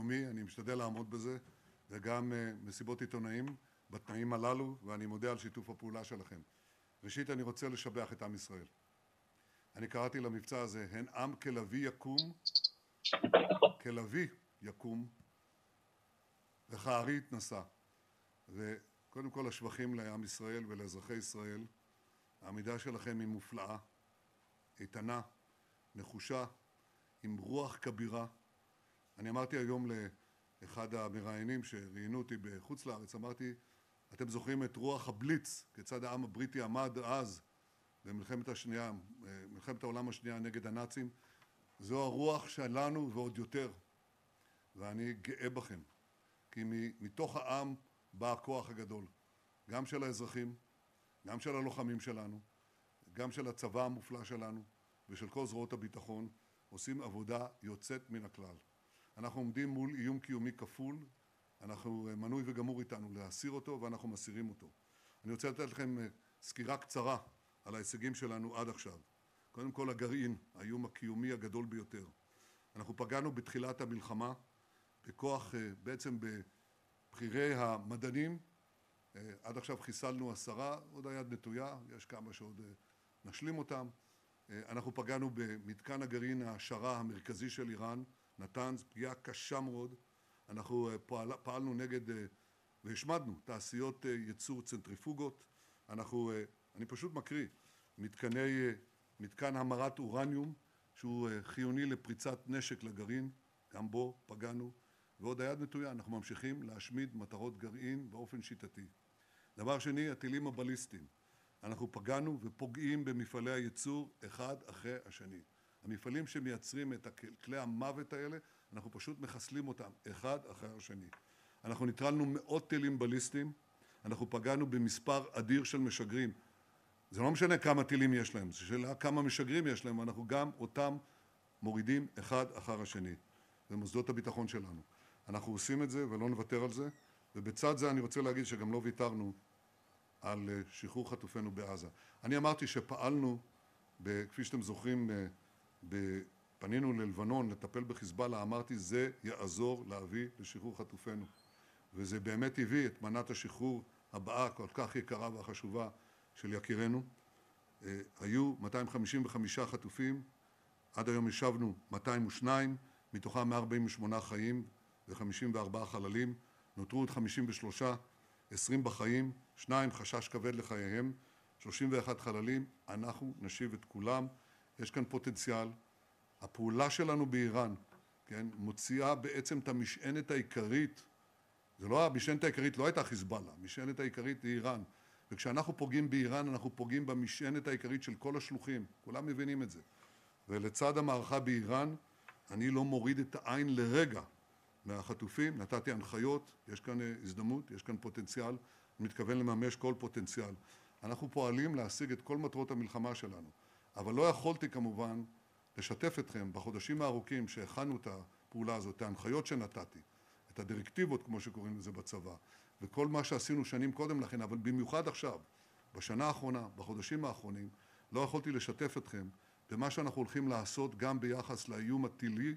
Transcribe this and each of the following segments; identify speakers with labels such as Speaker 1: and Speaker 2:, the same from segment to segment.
Speaker 1: יומי, אני משתדל לעמוד בזה, וגם מסיבות עיתונאים בתנאים הללו, ואני מודה על שיתוף הפעולה שלכם. ראשית, אני רוצה לשבח את עם ישראל. אני קראתי למבצע הזה, הן עם כלביא יקום, כלביא יקום, וכארי יתנשא. וקודם כל השבחים לעם ישראל ולאזרחי ישראל. העמידה שלכם היא מופלאה, איתנה, נחושה, עם רוח כבירה. אני אמרתי היום לאחד המראיינים שראיינו אותי בחוץ לארץ, אמרתי, אתם זוכרים את רוח הבליץ, כיצד העם הבריטי עמד אז במלחמת העולם השנייה נגד הנאצים? זו הרוח שלנו ועוד יותר, ואני גאה בכם, כי מתוך העם בא הכוח הגדול, גם של האזרחים, גם של הלוחמים שלנו, גם של הצבא המופלא שלנו ושל כל זרועות הביטחון, עושים עבודה יוצאת מן הכלל. אנחנו עומדים מול איום קיומי כפול, אנחנו מנוי וגמור איתנו להסיר אותו ואנחנו מסירים אותו. אני רוצה לתת לכם סקירה קצרה על ההישגים שלנו עד עכשיו. קודם כל הגרעין, האיום הקיומי הגדול ביותר. אנחנו פגענו בתחילת המלחמה בכוח, בעצם בבחירי המדענים. עד עכשיו חיסלנו 10, עוד היד נטויה, יש כמה שעוד נשלים אותם. אנחנו פגענו במתקן הגרעין העשרה המרכזי של איראן, נתנז, פגיעה קשה מאוד. אנחנו פעלנו נגד והשמדנו תעשיות ייצור צנטריפוגות. אני פשוט מקריא, מתקן המרת אורניום, שהוא חיוני לפריצת נשק לגרעין, גם בו פגענו, ועוד היד נטויה, אנחנו ממשיכים להשמיד מטרות גרעין באופן שיטתי. דבר שני, הטילים הבליסטיים. אנחנו פגענו ופוגעים במפעלי הייצור אחד אחרי השני. המפעלים שמייצרים את כלי המוות האלה, אנחנו פשוט מחסלים אותם אחד אחרי השני. אנחנו ניטרלנו מאות טילים בליסטיים, אנחנו פגענו במספר אדיר של משגרים. זה לא משנה כמה טילים יש להם, זה שאלה כמה משגרים יש להם, ואנחנו גם אותם מורידים אחד אחר השני. זה מוסדות הביטחון שלנו. אנחנו עושים את זה ולא נוותר על זה, ובצד זה אני רוצה להגיד שגם לא ויתרנו על שחרור חטופינו בעזה. אני אמרתי שפעלנו, כפי שאתם זוכרים, פנינו ללבנון לטפל בחיזבאללה, אמרתי זה יעזור להביא לשחרור חטופינו. וזה באמת הביא את מנת השחרור הבאה כל כך יקרה והחשובה של יקירנו. היו 255 חטופים, עד היום ישבנו 202, מתוכם 148 חיים ו54 חללים, נותרו עוד 53, 20 בחיים, 2 חשש כבד לחייהם, 31 חללים, אנחנו נשיב את כולם. יש כאן פוטנציאל. הפעולה שלנו באיראן, כן, מוציאה בעצם את המשענת העיקרית. זה לא, המשענת העיקרית לא הייתה חיזבאללה, המשענת העיקרית היא איראן. וכשאנחנו פוגעים באיראן, אנחנו פוגעים במשענת העיקרית של כל השלוחים. כולם מבינים את זה. ולצד המערכה באיראן, אני לא מוריד את העין לרגע מהחטופים, נתתי הנחיות, יש כאן הזדמנות, יש כאן פוטנציאל, אני מתכוון לממש כל פוטנציאל. אנחנו פועלים להשיג את כל מטרות המלחמה שלנו, אבל לא יכולתי כמובן לשתף אתכם בחודשים הארוכים שהכנו את הפעולה הזאת, את ההנחיות שנתתי, את הדירקטיבות כמו שקוראים לזה בצבא, וכל מה שעשינו שנים קודם לכן, אבל במיוחד עכשיו, בשנה האחרונה, בחודשים האחרונים, לא יכולתי לשתף אתכם במה שאנחנו הולכים לעשות גם ביחס לאיום הטילי,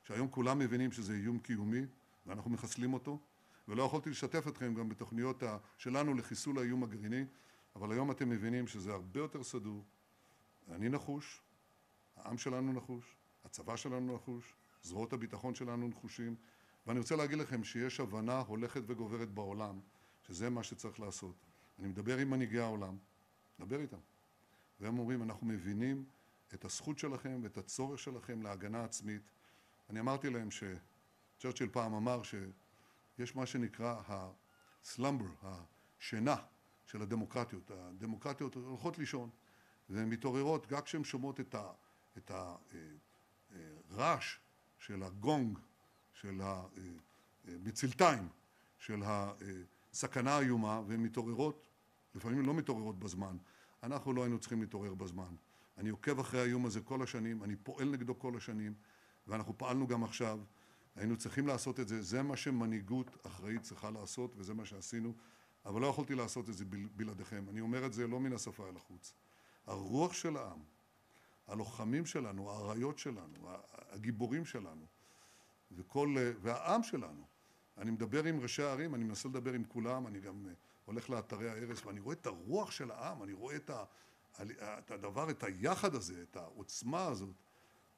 Speaker 1: שהיום כולם מבינים שזה איום קיומי, ואנחנו מחסלים אותו, ולא יכולתי לשתף אתכם גם בתוכניות שלנו לחיסול האיום הגרעיני, אבל היום אתם מבינים שזה הרבה יותר סדור. אני נחוש, העם שלנו נחוש, הצבא שלנו נחוש, זרועות הביטחון שלנו נחושים, ואני רוצה להגיד לכם שיש הבנה הולכת וגוברת בעולם, שזה מה שצריך לעשות. אני מדבר עם מנהיגי העולם, מדבר איתם, והם אומרים, אנחנו מבינים את הזכות שלכם ואת הצורך שלכם להגנה עצמית. אני אמרתי להם שצ'רצ'יל פעם אמר שיש מה שנקרא הסלמבר, השינה של הדמוקרטיות. הדמוקרטיות הולכות לישון, והן מתעוררות גם כשהן שומעות את הרעש של הגונג, של המצלתיים, של הסכנה האיומה, והן מתעוררות, לפעמים לא מתעוררות בזמן. אנחנו לא היינו צריכים להתעורר בזמן. אני עוקב אחרי האיום הזה כל השנים, אני פועל נגדו כל השנים, ואנחנו פעלנו גם עכשיו. היינו צריכים לעשות את זה, זה מה שמנהיגות אחראית צריכה לעשות, וזה מה שעשינו, אבל לא יכולתי לעשות את זה בלעדיכם. אני אומר את זה לא מן השפה אל החוץ. הרוח של העם, הלוחמים שלנו, האריות שלנו, הגיבורים שלנו, והעם שלנו. אני מדבר עם ראשי הערים, אני מנסה לדבר עם כולם, אני גם הולך לאתרי הערש, ואני רואה את הרוח של העם, אני רואה את הדבר, את היחד הזה, את העוצמה הזאת,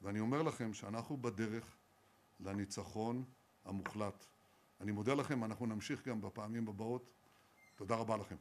Speaker 1: ואני אומר לכם שאנחנו בדרך לניצחון המוחלט. אני מודה לכם, אנחנו נמשיך גם בפעמים הבאות. תודה רבה לכם.